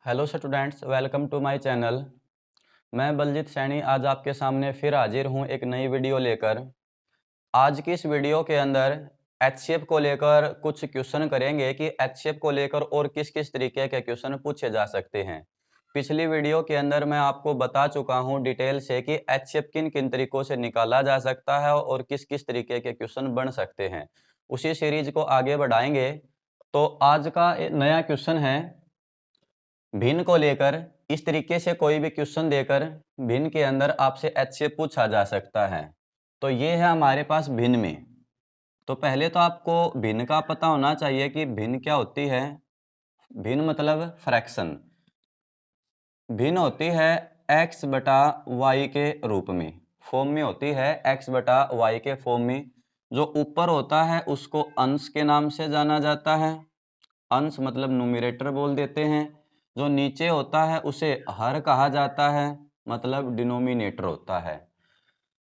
Hello students, welcome to my channel. मैं बलजीत सैनी आज आपके सामने फिर हाजिर हूं एक नई वीडियो लेकर। आज की इस वीडियो के अंदर एचसीएफ को लेकर कुछ क्वेश्चन करेंगे कि एचसीएफ को लेकर और किस किस तरीके के क्वेश्चन पूछे जा सकते हैं। पिछली वीडियो के अंदर मैं आपको बता चुका हूं डिटेल से कि एचसीएफ किन किन तरीकों से निकाला जा सकता है और किस किस तरीके के क्वेश्चन बन सकते हैं। उसी सीरीज को आगे बढ़ाएंगे। तो आज का नया क्वेश्चन है भिन्न को लेकर। इस तरीके से कोई भी क्वेश्चन देकर भिन्न के अंदर आपसे एचसीएफ पूछा जा सकता है। तो ये है हमारे पास भिन्न में। तो पहले तो आपको भिन्न का पता होना चाहिए कि भिन्न क्या होती है। भिन्न मतलब फ्रैक्शन। भिन्न होती है x बटा वाई के रूप में, फॉर्म में होती है x बटा वाई के फॉर्म में। जो ऊपर होता है उसको अंश के नाम से जाना जाता है, अंश मतलब न्यूमरेटर बोल देते हैं। जो नीचे होता है उसे हर कहा जाता है, मतलब डिनोमिनेटर होता है।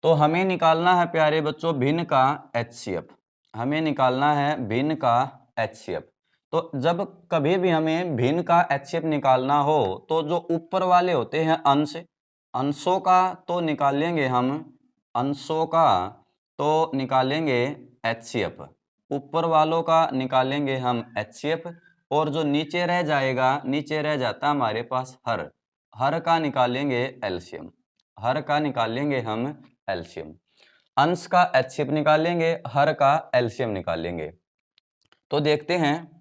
तो हमें निकालना है प्यारे बच्चों भिन्न का एचसीएफ। हमें निकालना है भिन्न का एचसीएफ। तो जब कभी भी हमें भिन्न का एचसीएफ निकालना हो तो जो ऊपर वाले होते हैं अंश, अंशों का तो निकालेंगे हम, अंशों का तो निकालेंगे एचसीएफ, ऊपर वालों का निकालेंगे हम एचसीएफ। और जो नीचे रह जाएगा, नीचे रह जाता हमारे पास हर, हर का निकालेंगे एलसीएम, हर का निकालेंगे हम एलसीएम। अंश का एचसीएफ निकालेंगे, हर का एलसीएम निकालेंगे। तो देखते हैं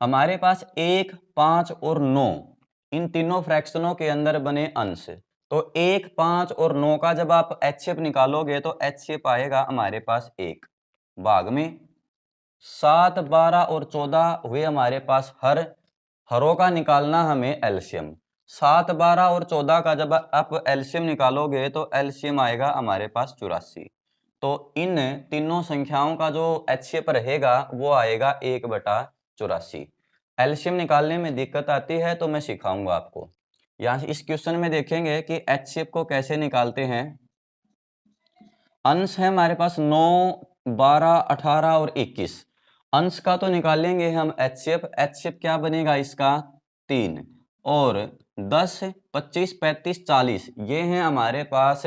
हमारे पास 1, 5 और 9 इन तीनों फ्रैक्शनों के अंदर बने अंश। तो 1, 5 और 9 का जब आप एचसीएफ निकालोगे तो एचसीएफ आएगा हमारे पास 1 भाग में 7, 12 और 14 हुए हमारे पास हर, हरों का निकालना हमें एलसीएम। 7, 12 और 14 का जब आप एलसीएम निकालोगे तो एलसीएम आएगा हमारे पास 84। तो इन तीनों संख्याओं का जो एचसीएफ रहेगा वो आएगा 1/84। एलसीएम निकालने में दिक्कत आती है तो मैं सिखाऊंगा आपको। यहाँ इस क्वेश्चन में देखेंगे कि एचसीएफ को कैसे निकालते हैं। अंश है हमारे पास 9, 12, 18 और 21। अंश का तो निकालेंगे हम एचसीएफ। एचसीएफ क्या बनेगा इसका 3 और 10, 25, 35, 40 ये हैं हमारे पास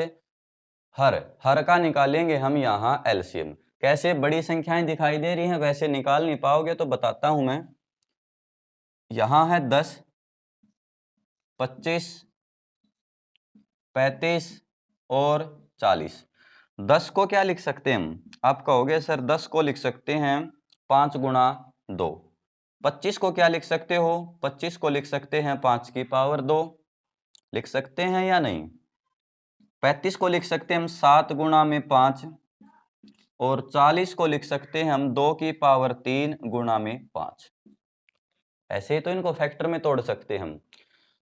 हर, हर का निकालेंगे हम यहाँ एलसीएम। कैसे, बड़ी संख्याएं दिखाई दे रही हैं वैसे निकाल नहीं पाओगे तो बताता हूं मैं। यहाँ है 10, 25, 35 और 40। 10 को क्या लिख सकते हैं हम, आप कहोगे सर 10 को लिख सकते हैं 5 गुणा 2। 25 को क्या लिख सकते हो, 25 को लिख सकते हैं 5 की पावर 2। लिख सकते हैं या नहीं। 35 को लिख सकते हैं हम 7 गुणा में 5 और 40 को लिख सकते हैं हम 2 की पावर 3 गुणा में 5। ऐसे ही तो इनको फैक्टर में तोड़ सकते हैं हम।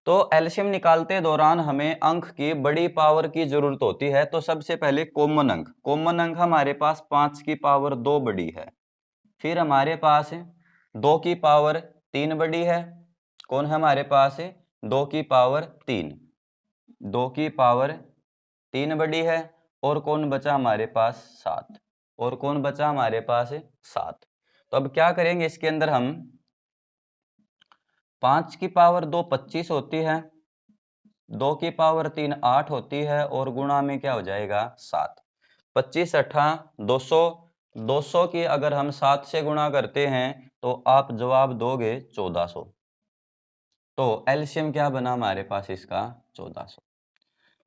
तो एलसीएम निकालते दौरान हमें अंक की बड़ी पावर की जरूरत होती है। तो सबसे पहले कॉमन अंक, कॉमन अंक हमारे पास 5 की पावर 2 बड़ी है। फिर हमारे पास 2 की पावर 3 बड़ी है। कौन है हमारे पास 2 की पावर 3, 2 की पावर 3 बड़ी है। और कौन बचा हमारे पास 7, और कौन बचा हमारे पास 7। तो अब क्या करेंगे इसके अंदर हम, 5 की पावर 2 25 होती है, 2 की पावर 3 8 होती है और गुणा में क्या हो जाएगा 7। 25 8 200, 200 की अगर हम 7 से गुणा करते हैं तो आप जवाब दोगे 1400। तो एलसीएम क्या बना हमारे पास इसका 1400।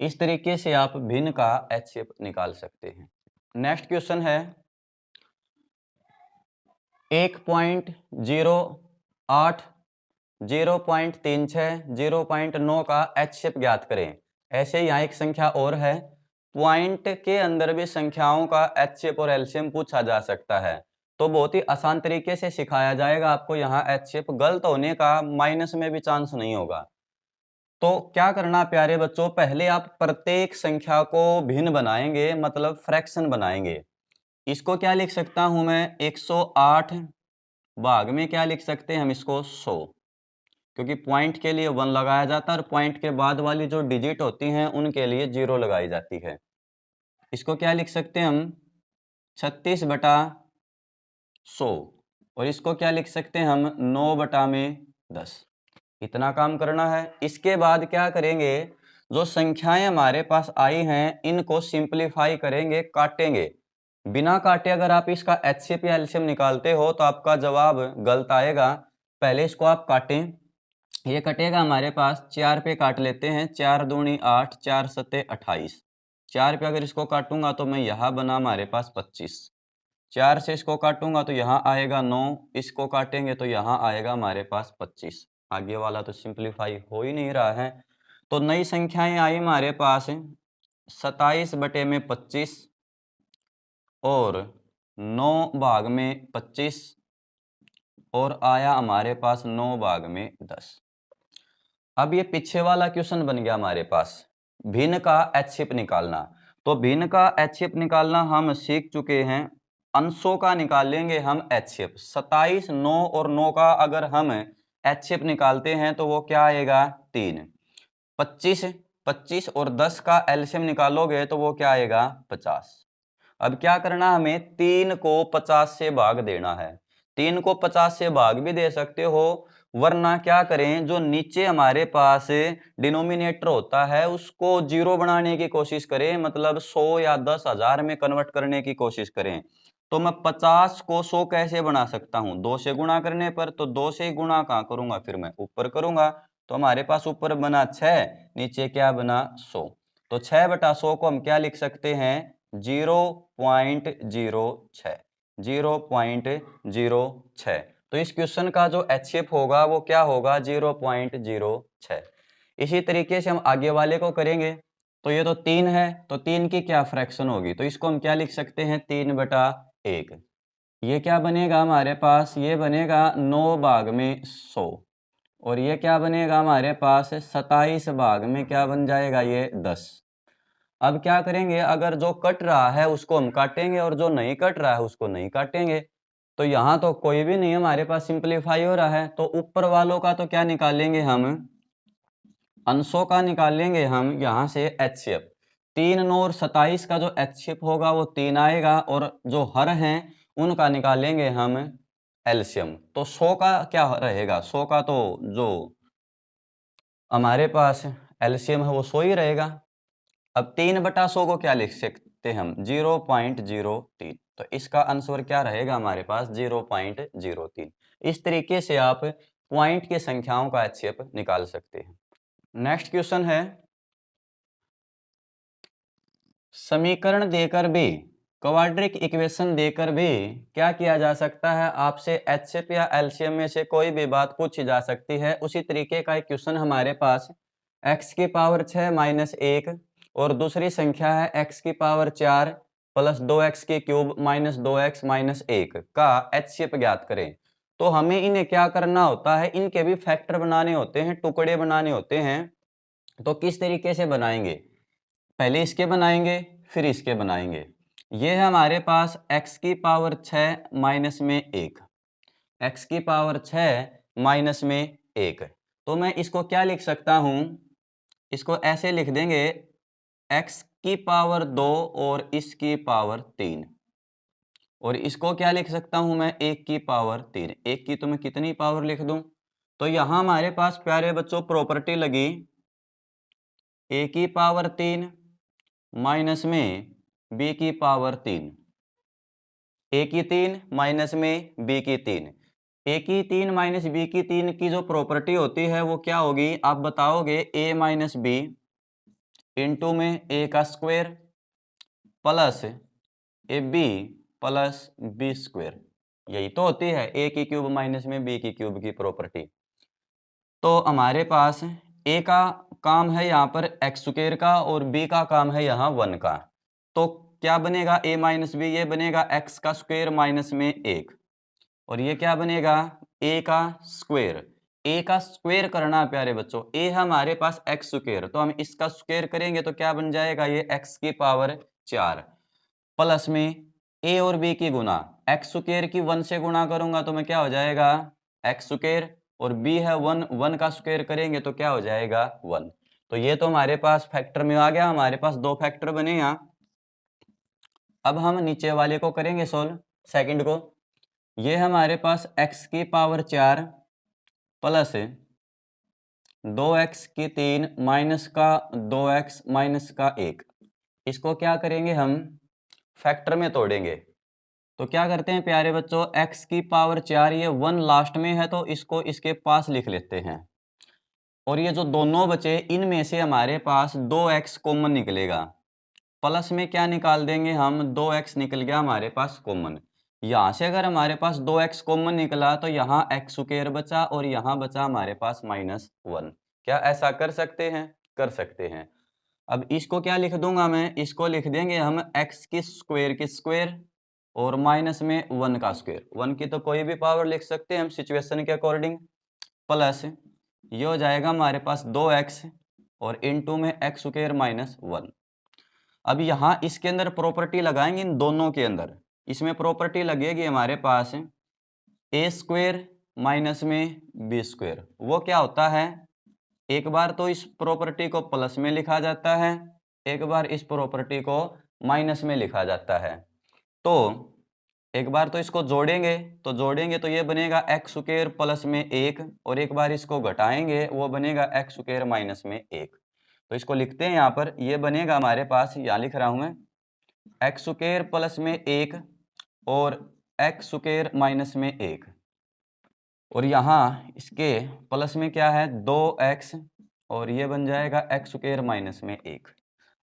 इस तरीके से आप भिन्न का एचसीएफ निकाल सकते हैं। नेक्स्ट क्वेश्चन है 1.08, 0.36, 0.9 का एचसीएफ ज्ञात करें। ऐसे यहाँ एक संख्या और है, पॉइंट के अंदर भी संख्याओं का एचसीएफ और एलसीएम पूछा जा सकता है। तो बहुत ही आसान तरीके से सिखाया जाएगा आपको। यहाँ एचसीएफ गलत होने का माइनस में भी चांस नहीं होगा। तो क्या करना प्यारे बच्चों, पहले आप प्रत्येक संख्या को भिन्न बनाएंगे, मतलब फ्रैक्शन बनाएंगे। इसको क्या लिख सकता हूं मैं 108 भाग में क्या लिख सकते हैं हम इसको 100, क्योंकि पॉइंट के लिए 1 लगाया जाता है और पॉइंट के बाद वाली जो डिजिट होती हैं उनके लिए 0 लगाई जाती है। इसको क्या लिख सकते हैं हम 36/100 और इसको क्या लिख सकते हैं हम 9/10। इतना काम करना है। इसके बाद क्या करेंगे, जो संख्याएं हमारे पास आई हैं इनको सिंपलीफाई करेंगे, काटेंगे। बिना काटे अगर आप इसका एचसीएफ या एलसीएम निकालते हो तो आपका जवाब गलत आएगा। पहले इसको आप काटें। ये कटेगा हमारे पास, 4 पे काट लेते हैं, 4 दूनी 8, 4 सते 28। 4 पे अगर इसको काटूंगा तो मैं यहाँ बना हमारे पास 25। 4 से इसको काटूंगा तो यहाँ आएगा 9, इसको काटेंगे तो यहाँ आएगा हमारे पास 25। आगे वाला तो सिंपलीफाई हो ही नहीं रहा है। तो नई संख्याएं आई हमारे पास 27 बटे में 25 और 9 भाग में 25 और आया हमारे पास 9 भाग में 10। अब ये पीछे वाला क्वेश्चन बन गया हमारे पास, भिन्न का एचसीएफ निकालना। तो भिन्न का एचसीएफ निकालना हम सीख चुके हैं, अंशों का निकालेंगे हम एचसीएफ। 27, 9 और 9 का अगर हम एचसीएफ निकालते हैं तो वो क्या आएगा 3। 25 और 10 का एलसीएम निकालोगे तो वो क्या आएगा 50। अब क्या करना, हमें 3 को 50 से भाग देना है। 3 को 50 से भाग भी दे सकते हो, वरना क्या करें, जो नीचे हमारे पास डिनोमिनेटर होता है उसको जीरो बनाने की कोशिश करें, मतलब 100 या 10,000 में कन्वर्ट करने की कोशिश करें। तो मैं 50 को 100 कैसे बना सकता हूं, 2 से गुणा करने पर। तो 2 से गुणा कहां करूंगा, फिर मैं ऊपर करूंगा। तो हमारे पास ऊपर बना 6, नीचे क्या बना 100। तो 6 बटा 100 को हम क्या लिख सकते हैं 0.06। 0.06। तो इस क्वेश्चन का जो एचसीएफ होगा वो क्या होगा 0.06। इसी तरीके से हम आगे वाले को करेंगे। तो ये तो 3 है, तो 3 की क्या फ्रैक्शन होगी, तो इसको हम क्या लिख सकते हैं 3/1। ये क्या बनेगा हमारे पास, ये बनेगा 9 भाग में 100 और ये क्या बनेगा हमारे पास 27 भाग में क्या बन जाएगा ये 10। अब क्या करेंगे, अगर जो कट रहा है उसको हम काटेंगे और जो नहीं कट रहा है उसको नहीं काटेंगे। तो यहाँ तो कोई भी नहीं हमारे पास सिंपलीफाई हो रहा है, तो ऊपर वालों का तो क्या निकालेंगे हम, अंशों का निकालेंगे हम यहाँ से एचसीएफ। 3, 9 और 27 का जो एचसीएफ होगा वो 3 आएगा और जो हर हैं उनका निकालेंगे हम एलसीएम। तो 100 का क्या रहेगा, 100 का तो जो हमारे पास एलसीएम है वो 100 ही रहेगा। अब 3/100 को क्या लिख सकते हैं हम 0.03। तो इसका आंसर क्या रहेगा हमारे पास 0.03। इस तरीके से आप पॉइंट की संख्याओं का एचसीएफ निकाल सकते हैं। नेक्स्ट क्वेश्चन है, समीकरण देकर भी, क्वाड्रिक इक्वेशन देकर भी क्या किया जा सकता है, आपसे एचसीएफ या एलसीएम में से कोई भी बात पूछी जा सकती है। उसी तरीके का एक क्वेश्चन हमारे पास x की पावर 6 माइनस 1 और दूसरी संख्या है x की पावर 4 प्लस 2x की क्यूब माइनस 2x माइनस 1 का एचसीएफ ज्ञात करें। तो हमें इन्हें क्या करना होता है, इनके भी फैक्टर बनाने होते हैं, टुकड़े बनाने होते हैं। तो किस तरीके से बनाएंगे, पहले इसके बनाएंगे फिर इसके बनाएंगे। ये है हमारे पास x की पावर 6 माइनस में 1, x की पावर 6 माइनस में 1। तो मैं इसको क्या लिख सकता हूं, इसको ऐसे लिख देंगे x की पावर 2 और इसकी पावर 3। और इसको क्या लिख सकता हूं मैं 1 की पावर 3। 1 की तो मैं कितनी पावर लिख दूं, तो यहां हमारे पास प्यारे बच्चों प्रॉपर्टी लगी a की पावर 3 माइनस में b की पावर 3। a की 3 माइनस में b की 3। a की 3 माइनस b की 3 की जो प्रॉपर्टी होती है वो क्या होगी, आप बताओगे a माइनस बी इंटू में a का square plus A B plus B square. यही तो होती है a की क्यूब माइनस में b की क्यूब की प्रॉपर्टी। तो हमारे पास a का काम है यहाँ पर एक्स स्क्वायर का और b का काम है यहाँ 1 का। तो क्या बनेगा a माइनस बी, ये बनेगा x का स्क्वायर माइनस में 1 और ये क्या बनेगा a का स्क्वायर। a का स्क्वायर करना प्यारे बच्चों, a है हमारे पास एक्स स्क्वायर, तो हम इसका स्क्वायर करेंगे तो क्या बन जाएगा ये x की पावर 4 प्लस में a और b की गुना, एक्स स्क्वायर की 1 से गुणा करूंगा तो मैं क्या हो जाएगा एक्स स्क्वायर और b है 1, 1 का स्क्वायर करेंगे तो क्या हो जाएगा 1। तो ये तो हमारे पास फैक्टर में आ गया, हमारे पास 2 फैक्टर बने यहाँ। अब हम नीचे वाले को करेंगे सोल्व, सेकंड को। ये हमारे पास x की पावर 4 प्लस 2x की 3 माइनस का 2x माइनस का 1, इसको क्या करेंगे हम फैक्टर में तोड़ेंगे। तो क्या करते हैं प्यारे बच्चों, x की पावर 4, ये 1 लास्ट में है तो इसको इसके पास लिख लेते हैं। और ये जो दोनों बचे इनमें से हमारे पास 2x कॉमन निकलेगा। प्लस में क्या निकाल देंगे हम, 2x निकल गया हमारे पास कॉमन। यहाँ से अगर हमारे पास 2x कॉमन निकला तो यहाँ x स्क्वायर बचा और यहाँ बचा हमारे पास -1। क्या ऐसा कर सकते हैं? कर सकते हैं। अब इसको क्या लिख दूंगा मैं, इसको लिख देंगे हम x की स्क्वायर और माइनस में 1 का स्क्वायर। 1 की तो कोई भी पावर लिख सकते हैं हम सिचुएशन के अकॉर्डिंग। प्लस ये हो जाएगा हमारे पास 2x और इनटू में x स्क्वायर -1। अब यहाँ इसके अंदर प्रॉपर्टी लगाएंगे, इन दोनों के अंदर इसमें प्रॉपर्टी लगेगी हमारे पास a स्क्वायर माइनस में b स्क्वायर। वो क्या होता है, एक बार तो इस प्रॉपर्टी को प्लस में लिखा जाता है, एक बार इस प्रॉपर्टी को माइनस में लिखा जाता है। तो एक बार तो इसको जोड़ेंगे तो ये बनेगा x स्क्वायर प्लस में 1 और एक बार इसको घटाएंगे वो बनेगा x स्क्वायर माइनस में 1। तो इसको लिखते हैं यहाँ पर, ये बनेगा हमारे पास, यहाँ लिख रहा हूं मैं x स्क्वायर प्लस में 1 और x स्क्वायर माइनस में 1 और यहाँ इसके प्लस में क्या है 2x और ये बन जाएगा x स्क्वायर माइनस में 1।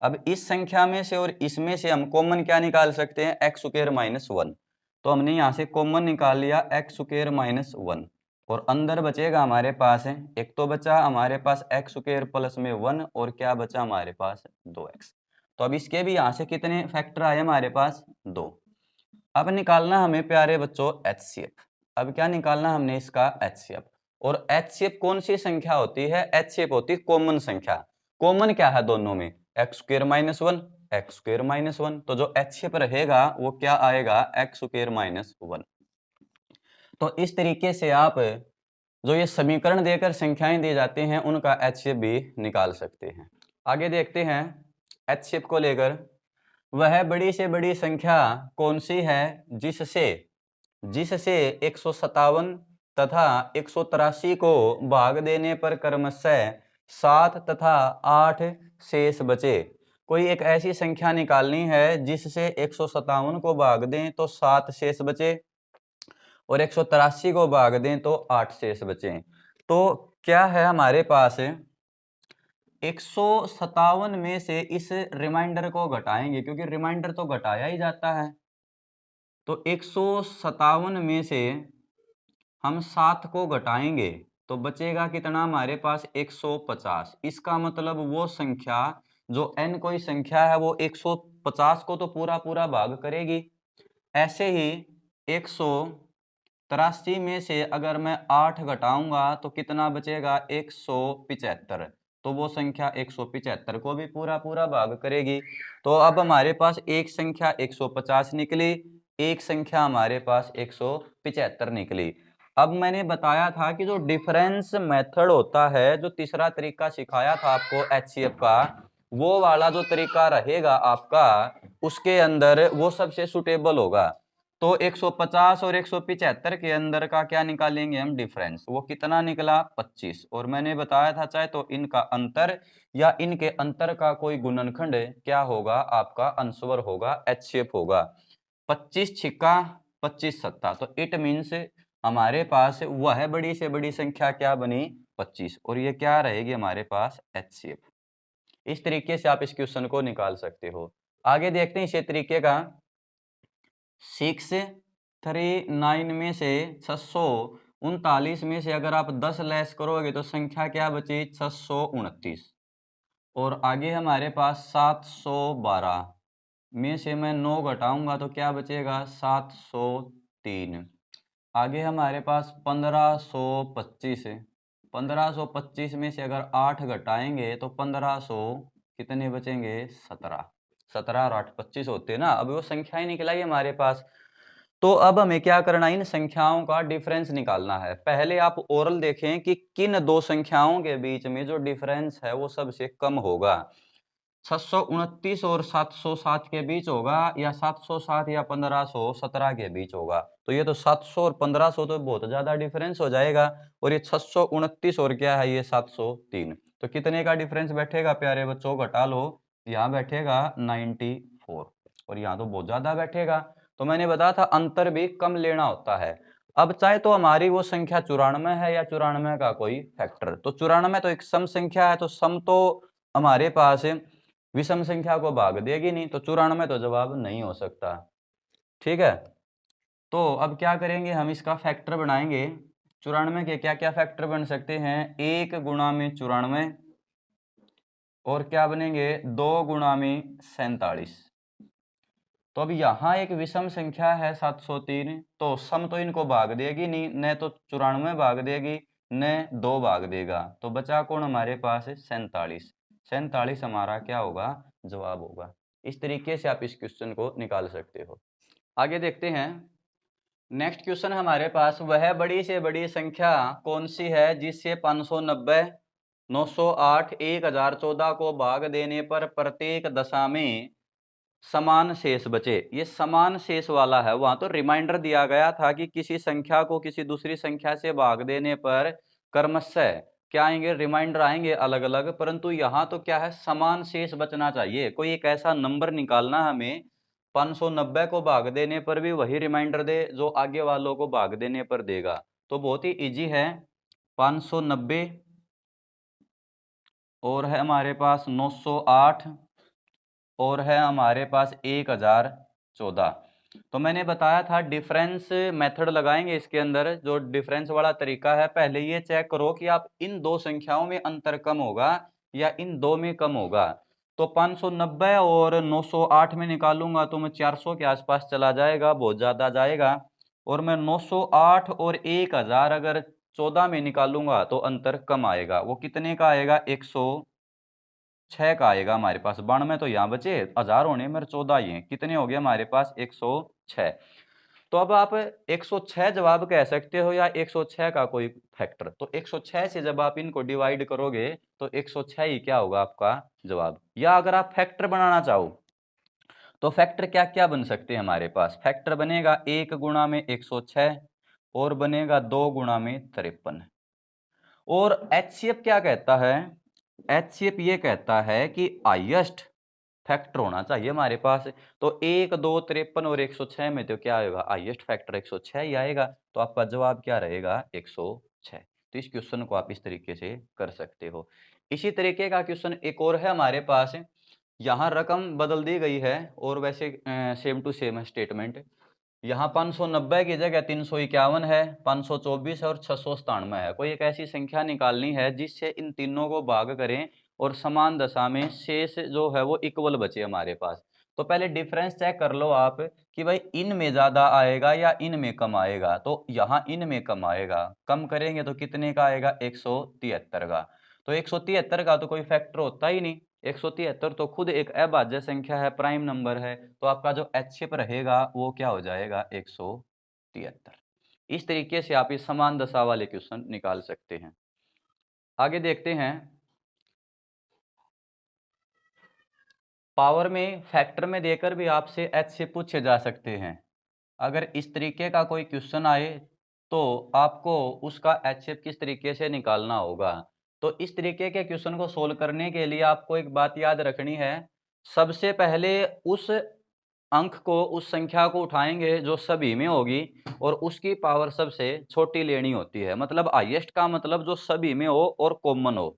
अब इस संख्या में से और इसमें से हम कॉमन क्या निकाल सकते हैं, x स्क्वायर -1। तो हमने यहाँ से कॉमन निकाल लिया x स्क्वायर -1 और अंदर बचेगा हमारे पास है, एक तो बचा हमारे पास x स्क्वायर प्लस में 1 और क्या बचा हमारे पास 2x। तो अब इसके भी यहाँ से कितने फैक्टर आए हमारे पास 2। अब निकालना हमें प्यारे बच्चों HCF। अब क्या निकालना हमने इसका HCF। और HCF कौन सी संख्या होती है, HCF होती है कॉमन संख्या। कॉमन क्या है दोनों में, x स्क्वायर -1 x स्क्वायर -1। तो जो HCF रहेगा वो क्या आएगा x स्क्वायर -1। तो इस तरीके से आप जो ये समीकरण देकर संख्याएं दी जाती हैं उनका HCF भी निकाल सकते हैं। आगे देखते हैं HCF को लेकर, वह बड़ी से बड़ी संख्या कौन सी है जिससे 157 तथा 183 को भाग देने पर क्रमशः 7 तथा 8 शेष बचे। कोई एक ऐसी संख्या निकालनी है जिससे 157 को भाग दें तो 7 शेष बचे और 183 को भाग दें तो 8 शेष बचे। तो क्या है हमारे पास 157 में से इस रिमाइंडर को घटाएंगे क्योंकि रिमाइंडर तो घटाया ही जाता है। तो 157 में से हम 7 को घटाएंगे तो बचेगा कितना हमारे पास 150। इसका मतलब वो संख्या जो n कोई संख्या है वो 150 को तो पूरा पूरा भाग करेगी। ऐसे ही 183 में से अगर मैं 8 घटाऊंगा तो कितना बचेगा 175। तो वो संख्या 175 को भी पूरा पूरा भाग करेगी। तो अब हमारे पास एक संख्या 150 निकली, एक संख्या हमारे पास 175 निकली। अब मैंने बताया था कि जो डिफरेंस मेथड होता है, जो तीसरा तरीका सिखाया था आपको HCF का, वो वाला जो तरीका रहेगा आपका उसके अंदर वो सबसे सुटेबल होगा। तो 150 और 175 के अंदर का क्या निकालेंगे हम डिफरेंस, वो कितना निकला 25। और मैंने बताया था चाहे तो इनका अंतर या इनके अंतर का कोई गुणनखंड क्या होगा आपका आंसर होगा HCF होगा। 25 छिक्का 25 सत्ता, तो इट मीन्स हमारे पास वह बड़ी से बड़ी संख्या क्या बनी 25 और ये क्या रहेगी हमारे पास HCF। इस तरीके से आप इस क्वेश्चन को निकाल सकते हो। आगे देखते हैं इसी तरीके का 639 में से 639 में से अगर आप 10 लेस करोगे तो संख्या क्या बची 629। और आगे हमारे पास 712 में से मैं 9 घटाऊंगा तो क्या बचेगा 703। आगे हमारे पास 1525 है। 1525 में से अगर 8 घटाएंगे तो 1500 कितने बचेंगे 17। 17 और 8 25 होते हैं ना। अब वो संख्या ही निकलाई हमारे पास। तो अब हमें क्या करना है, इन संख्याओं का डिफरेंस निकालना है। पहले आप ओरल देखें कि किन दो संख्याओं के बीच में जो डिफरेंस है वो सबसे कम होगा। 629 और 707 के बीच होगा, या 707 या 1517 के बीच होगा। तो ये तो 700 और 1500 तो बहुत ज्यादा डिफरेंस हो जाएगा, और ये 629 और क्या है, ये 703। तो कितने का डिफरेंस बैठेगा प्यारे बच्चों, घटा लो, यहाँ बैठेगा 94, और यहाँ तो बहुत ज्यादा बैठेगा। तो मैंने बताया था अंतर भी कम लेना होता है। अब चाहे तो हमारी वो संख्या 94 है, या 94 का कोई फैक्टर, तो 94 तो एक सम संख्या है, तो सम तो हमारे पास विषम संख्या को भाग देगी नहीं, तो 94 तो जवाब नहीं हो सकता। ठीक है, तो अब क्या करेंगे, हम इसका फैक्टर बनाएंगे। 94 के क्या क्या फैक्टर बन सकते हैं, 1 गुणा में 94, और क्या बनेंगे, 2 गुणा में 47। तो अब यहाँ एक विषम संख्या है 703, तो सम तो इनको भाग देगी नहीं, न तो 94 भाग देगी, न 2 भाग देगा, तो बचा कौन हमारे पास, 47। 47 हमारा क्या होगा, जवाब होगा। इस तरीके से आप इस क्वेश्चन को निकाल सकते हो। आगे देखते हैं। नेक्स्ट क्वेश्चन हमारे पास, वह बड़ी से बड़ी संख्या कौन सी है जिससे 590, 908, 1014 को भाग देने पर प्रत्येक दशा में समान शेष बचे। ये समान शेष वाला है, वहां तो रिमाइंडर दिया गया था कि किसी संख्या को किसी दूसरी संख्या से भाग देने पर क्रमशः क्या आएंगे, रिमाइंडर आएंगे अलग अलग, परंतु यहाँ तो क्या है, समान शेष बचना चाहिए। कोई एक ऐसा नंबर निकालना हमें 590 को भाग देने पर भी वही रिमाइंडर दे जो आगे वालों को भाग देने पर देगा। तो बहुत ही इजी है, 590 और है हमारे पास 908 और है हमारे पास 1014। तो मैंने बताया था डिफरेंस मेथड लगाएंगे इसके अंदर। जो डिफरेंस वाला तरीका है, पहले ये चेक करो कि आप इन दो संख्याओं में अंतर कम होगा या इन दो में कम होगा। तो 590 और 908 में निकालूंगा तो मैं 400 के आसपास चला जाएगा, बहुत ज्यादा जाएगा। और मैं 908 और 1000 अगर 14 में निकालूंगा तो अंतर कम आएगा। वो कितने का आएगा, 106 का आएगा हमारे पास। 92 तो यहाँ बचे, 1000 होने में 14 ही है, कितने हो गए हमारे पास, 106। तो अब आप 106 जवाब कह सकते हो या 106 का कोई फैक्टर। तो 106 से जब आप इनको डिवाइड करोगे तो 106 ही क्या होगा आपका जवाब। या अगर आप फैक्टर बनाना चाहो तो फैक्टर क्या क्या बन सकते हैं हमारे पास, फैक्टर बनेगा 1 गुणा में 106 और बनेगा 2 गुणा में 53। और एचसीएफ क्या कहता है, एचसीएफ ये कहता है कि हाईएस्ट फैक्टर होना चाहिए हमारे पास। तो 1, 2, 53 और 106 में तो क्या आएगा, हाईएस्ट फैक्टर 106 ही आएगा। तो आपका जवाब क्या रहेगा, 106। तो इस क्वेश्चन को आप इस तरीके से कर सकते हो। इसी तरीके का क्वेश्चन एक और है हमारे पास। यहाँ रकम बदल दी गई है और वैसे सेम टू सेम है स्टेटमेंट। यहाँ 590 की जगह 351 है, 524 है और 697 है। कोई एक ऐसी संख्या निकालनी है जिससे इन तीनों को भाग करें और समान दशा में शेष जो है वो इक्वल बचे हमारे पास। तो पहले डिफरेंस चेक कर लो आप कि भाई इन में ज्यादा आएगा या इन में कम आएगा। तो यहाँ इन में कम आएगा, कम करेंगे तो कितने का आएगा, 173 का। तो 173 का तो कोई फैक्टर होता ही नहीं। 173 तो खुद एक अभाज्य संख्या है, प्राइम नंबर है। तो आपका जो एचशिप रहेगा वो क्या हो जाएगा, 173। इस तरीके से आप इस समान दशा वाले क्वेश्चन निकाल सकते हैं। आगे देखते हैं। पावर में फैक्टर में देकर भी आपसे एचशिप पूछे जा सकते हैं। अगर इस तरीके का कोई क्वेश्चन आए तो आपको उसका एचशिप किस तरीके से निकालना होगा। तो इस तरीके के क्वेश्चन को सोल्व करने के लिए आपको एक बात याद रखनी है। सबसे पहले उस अंक को, उस संख्या को उठाएंगे जो सभी में होगी और उसकी पावर सबसे छोटी लेनी होती है। मतलब हाईएस्ट का मतलब जो सभी में हो और कॉमन हो।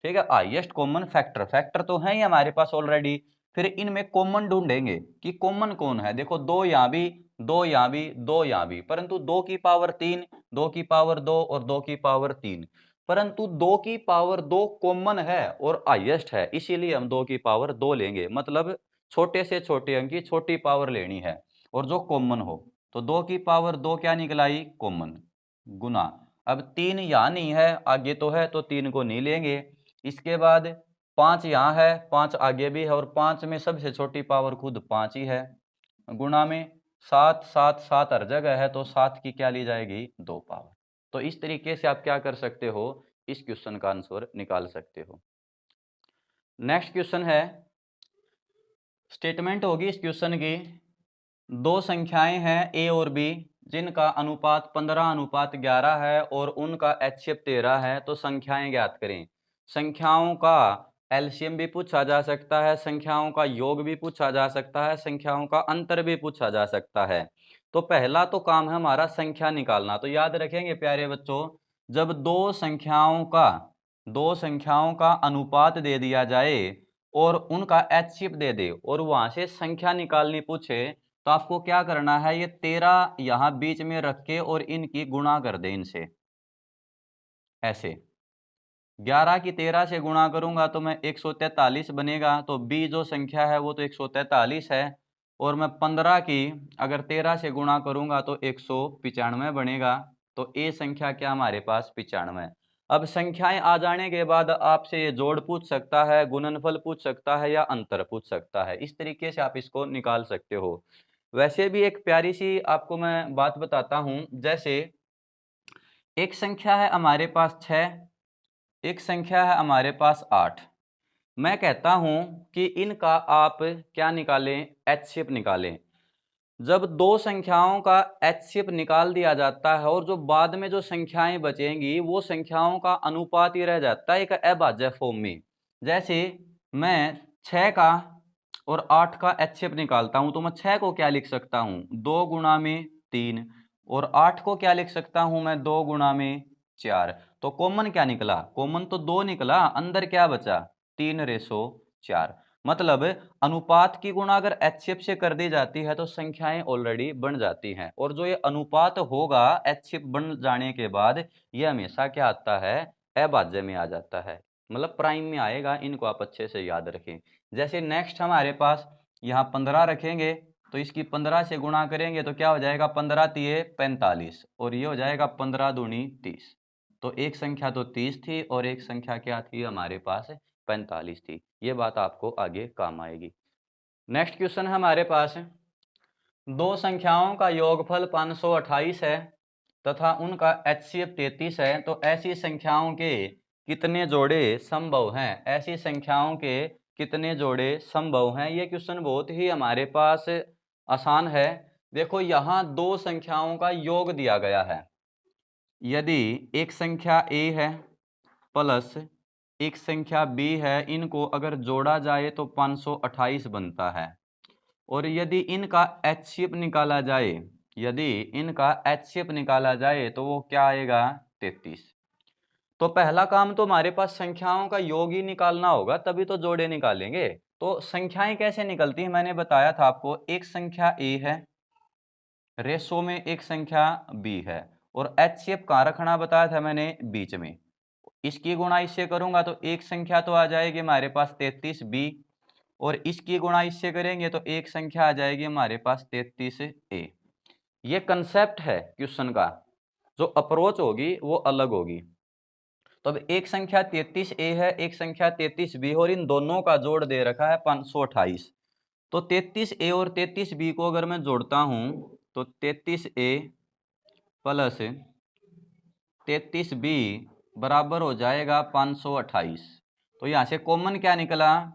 ठीक है, हाईएस्ट कॉमन फैक्टर, फैक्टर तो है ही हमारे पास ऑलरेडी। फिर इनमें कॉमन ढूंढेंगे कि कॉमन कौन है। देखो, दो यहाँ भी, दो यहाँ भी, दो यहाँ भी, परंतु 2 की पावर 3, 2 की पावर 2 और 2 की पावर 3, परंतु 2 की पावर 2 कॉमन है और हाईएस्ट है, इसीलिए हम 2 की पावर 2 लेंगे। मतलब छोटे से छोटे अंक की छोटी पावर लेनी है और जो कॉमन हो। तो 2 की पावर 2 क्या निकलाई, कॉमन, गुना। अब 3 यहाँ नहीं है, आगे तो है, तो 3 को नहीं लेंगे। इसके बाद 5 यहाँ है, 5 आगे भी है और 5 में सबसे छोटी पावर खुद 5 ही है, गुणा में 7, 7, 7 हर जगह है, तो 7 की क्या ली जाएगी, 2 पावर। तो इस तरीके से आप क्या कर सकते हो, इस क्वेश्चन का आंसर निकाल सकते हो। नेक्स्ट क्वेश्चन है, स्टेटमेंट होगी इस क्वेश्चन की, दो संख्याएं हैं ए और बी जिनका अनुपात 15:11 है और उनका एचसीएफ 13 है, तो संख्याएं ज्ञात करें। संख्याओं का एलसीएम भी पूछा जा सकता है, संख्याओं का योग भी पूछा जा सकता है, संख्याओं का अंतर भी पूछा जा सकता है। तो पहला तो काम है हमारा संख्या निकालना। तो याद रखेंगे प्यारे बच्चों, जब दो संख्याओं का अनुपात दे दिया जाए और उनका एचसीएफ दे दे और वहां से संख्या निकालनी पूछे, तो आपको क्या करना है, ये 13 यहां बीच में रख के और इनकी गुणा कर दे इनसे। ऐसे 11 की 13 से गुणा करूंगा तो मैं 143 बनेगा। तो बी जो संख्या है वो तो 143 है, और मैं 15 की अगर 13 से गुणा करूंगा तो 195 बनेगा। तो ए संख्या क्या हमारे पास 95। अब संख्याएं आ जाने के बाद आपसे ये जोड़ पूछ सकता है, गुणनफल पूछ सकता है या अंतर पूछ सकता है। इस तरीके से आप इसको निकाल सकते हो। वैसे भी एक प्यारी सी आपको मैं बात बताता हूं, जैसे एक संख्या है हमारे पास 6, एक संख्या है हमारे पास 8। मैं कहता हूं कि इनका आप क्या निकालें, एचसीएफ निकालें। जब दो संख्याओं का एचसीएफ निकाल दिया जाता है और जो बाद में जो संख्याएं बचेंगी वो संख्याओं का अनुपात ही रह जाता है एक अभाज्य फॉर्म में। जैसे मैं 6 का और 8 का एचसीएफ निकालता हूं तो मैं 6 को क्या लिख सकता हूं, 2 गुणा में 3, और 8 को क्या लिख सकता हूं मैं, 2 गुणा में 4। तो कॉमन क्या निकला, कॉमन तो 2 निकला, अंदर क्या बचा, 3:4। मतलब अनुपात की गुणा अगर एचसीएफ से कर दी जाती है तो संख्याएं ऑलरेडी बन जाती हैं, और जो ये अनुपात होगा एचसीएफ बन जाने के बाद ये हमेशा क्या आता है, अभाज्य में आ जाता है, मतलब प्राइम में आएगा। इनको आप अच्छे से याद रखें। जैसे नेक्स्ट हमारे पास यहाँ 15 रखेंगे तो इसकी 15 से गुणा करेंगे तो क्या हो जाएगा, 15 तिये 45, और ये हो जाएगा 15 दूनी 30। तो एक संख्या तो 30 थी और एक संख्या क्या थी हमारे पास, 45 थी। ये बात आपको आगे काम आएगी। नेक्स्ट क्वेश्चन है हमारे पास, दो संख्याओं का योगफल 528 है तथा उनका एचसीएफ 33 है, तो ऐसी संख्याओं के कितने जोड़े संभव हैं, ऐसी संख्याओं के कितने जोड़े संभव हैं। ये क्वेश्चन बहुत ही हमारे पास आसान है। देखो यहाँ दो संख्याओं का योग दिया गया है। यदि एक संख्या a है प्लस एक संख्या b है, इनको अगर जोड़ा जाए तो 528 बनता है। और यदि इनका एचसीएफ निकाला जाए, यदि इनका एचसीएफ निकाला जाए तो वो क्या आएगा, 33। तो पहला काम तो हमारे पास संख्याओं का योग ही निकालना होगा, तभी तो जोड़े निकालेंगे। तो संख्याएं कैसे निकलती हैं, मैंने बताया था आपको, एक संख्या a है रेशो में एक संख्या b है, और एचसीएफ कहाँ रखना बताया था मैंने, बीच में। इसकी गुणा इससे करूंगा तो एक संख्या तो आ जाएगी हमारे पास 33b, और इसकी गुणा इससे करेंगे तो एक संख्या आ जाएगी हमारे पास 33a। ये कंसेप्ट है क्वेश्चन का, जो अप्रोच होगी वो अलग होगी। तो अब एक संख्या 33a है, एक संख्या 33b, और इन दोनों का जोड़ दे रखा है 528। तो 33a और 33b को अगर मैं जोड़ता हूं तो 33a प्लस 33b बराबर हो जाएगा 528। तो यहां से कॉमन क्या निकला,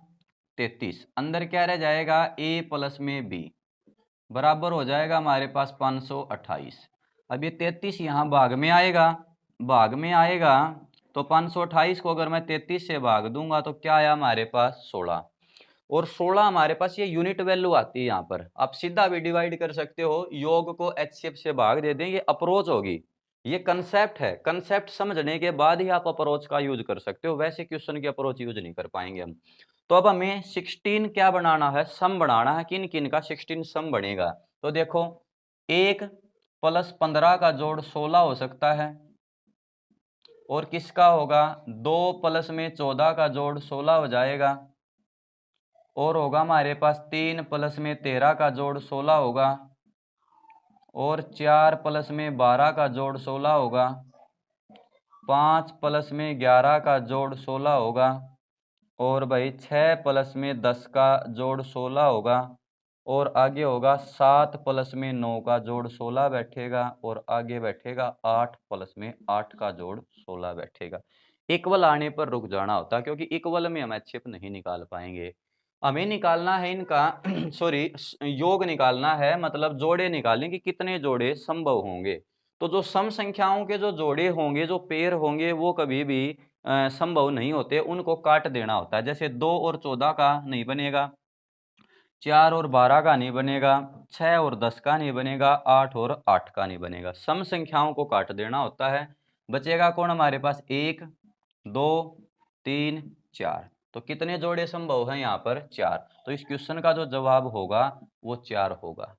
33, अंदर क्या रह जाएगा, a प्लस में b बराबर हो जाएगा हमारे पास 528। अब ये 33 यहाँ भाग में आएगा, भाग में आएगा तो 528 को अगर मैं 33 से भाग दूंगा तो क्या आया हमारे पास, 16। और 16 हमारे पास ये यूनिट वैल्यू आती है। यहाँ पर आप सीधा भी डिवाइड कर सकते हो, योग को एचसीएफ से भाग दे दें, ये अप्रोच होगी। ये कंसेप्ट है, कंसेप्ट समझने के बाद ही आप अप्रोच का यूज कर सकते हो, वैसे क्वेश्चन की अप्रोच यूज नहीं कर पाएंगे हम। तो अब हमें 16 क्या बनाना है, सम बनाना है। किन किन का 16 सम बनेगा, तो देखो 1 प्लस 15 का जोड़ 16 हो सकता है, और किसका होगा, 2 प्लस में 14 का जोड़ 16 हो जाएगा, और होगा हमारे पास 3 प्लस में 13 का जोड़ 16 होगा, और 4 प्लस में 12 का जोड़ 16 होगा, 5 प्लस में 11 का जोड़ 16 होगा, और भाई 6 प्लस में 10 का जोड़ 16 होगा, और आगे होगा 7 प्लस में 9 का जोड़ 16 बैठेगा, और आगे बैठेगा 8 प्लस में 8 का जोड़ 16 बैठेगा। इक्वल आने पर रुक जाना होता है, क्योंकि इक्वल में हम एचसीएफ नहीं निकाल पाएंगे। हमें निकालना है इनका सॉरी योग निकालना है, मतलब जोड़े निकालने कि कितने जोड़े संभव होंगे। तो जो सम संख्याओं के जो जोड़े होंगे, जो पेयर होंगे, वो कभी भी संभव नहीं होते, उनको काट देना होता है। जैसे 2 और 14 का नहीं बनेगा, 4 और 12 का नहीं बनेगा, 6 और 10 का नहीं बनेगा, 8 और 8 का नहीं बनेगा। सम संख्याओं को काट देना होता है। बचेगा कौन हमारे पास? 1, 2, 3, 4। तो कितने जोड़े संभव हैं यहाँ पर? 4। तो इस क्वेश्चन का जो जवाब होगा वो 4 होगा।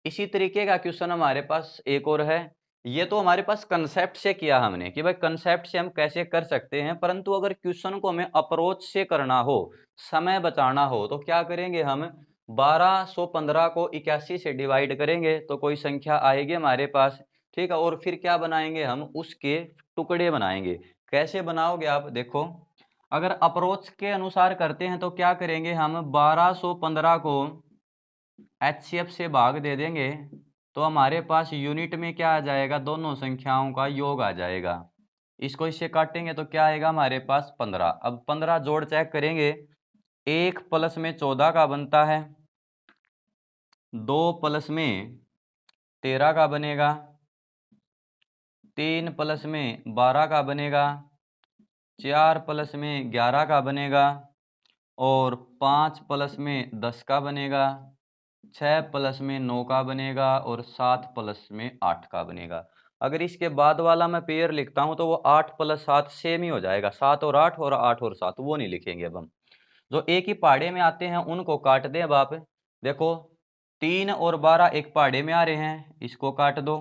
इसी तरीके का क्वेश्चन हमारे पास एक और है। ये तो हमारे पास कंसेप्ट से किया हमने कि भाई कंसेप्ट से हम कैसे कर सकते हैं, परंतु अगर क्वेश्चन को हमें अप्रोच से करना हो, समय बचाना हो, तो क्या करेंगे हम? 1215 को 81 से डिवाइड करेंगे तो कोई संख्या आएगी हमारे पास, ठीक है। और फिर क्या बनाएंगे हम? उसके टुकड़े बनाएंगे। कैसे बनाओगे आप? देखो, अगर अप्रोच के अनुसार करते हैं तो क्या करेंगे हम? 1215 को HCF से भाग दे देंगे तो हमारे पास यूनिट में क्या आ जाएगा? दोनों संख्याओं का योग आ जाएगा। इसको इससे काटेंगे तो क्या आएगा हमारे पास? 15। अब 15 जोड़ चेक करेंगे। 1 प्लस में 14 का बनता है, 2 प्लस में 13 का बनेगा, 3 प्लस में 12 का बनेगा, 4 प्लस में 11 का बनेगा और 5 प्लस में 10 का बनेगा, 6 प्लस में 9 का बनेगा और 7 प्लस में 8 का बनेगा। अगर इसके बाद वाला मैं पेयर लिखता हूं तो वो 8 प्लस 7 सेम ही हो जाएगा, 7 और 8 और 8 और 7, वो नहीं लिखेंगे अब हम। जो एक ही पहाड़े में आते हैं उनको काट दें। अब आप देखो, 3 और 12 एक पहाड़े में आ रहे हैं, इसको काट दो।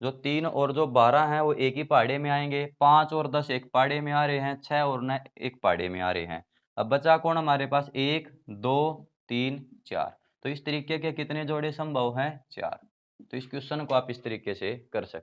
जो 3 और जो 12 हैं वो एक ही पहाड़े में आएंगे। 5 और 10 एक पहाड़े में आ रहे हैं, 6 और 9 एक पहाड़े में आ रहे हैं। अब बचा कौन हमारे पास? 1, 2, 3, 4। तो इस तरीके के कितने जोड़े संभव हैं? 4। तो इस क्वेश्चन को आप इस तरीके से कर सकते हैं।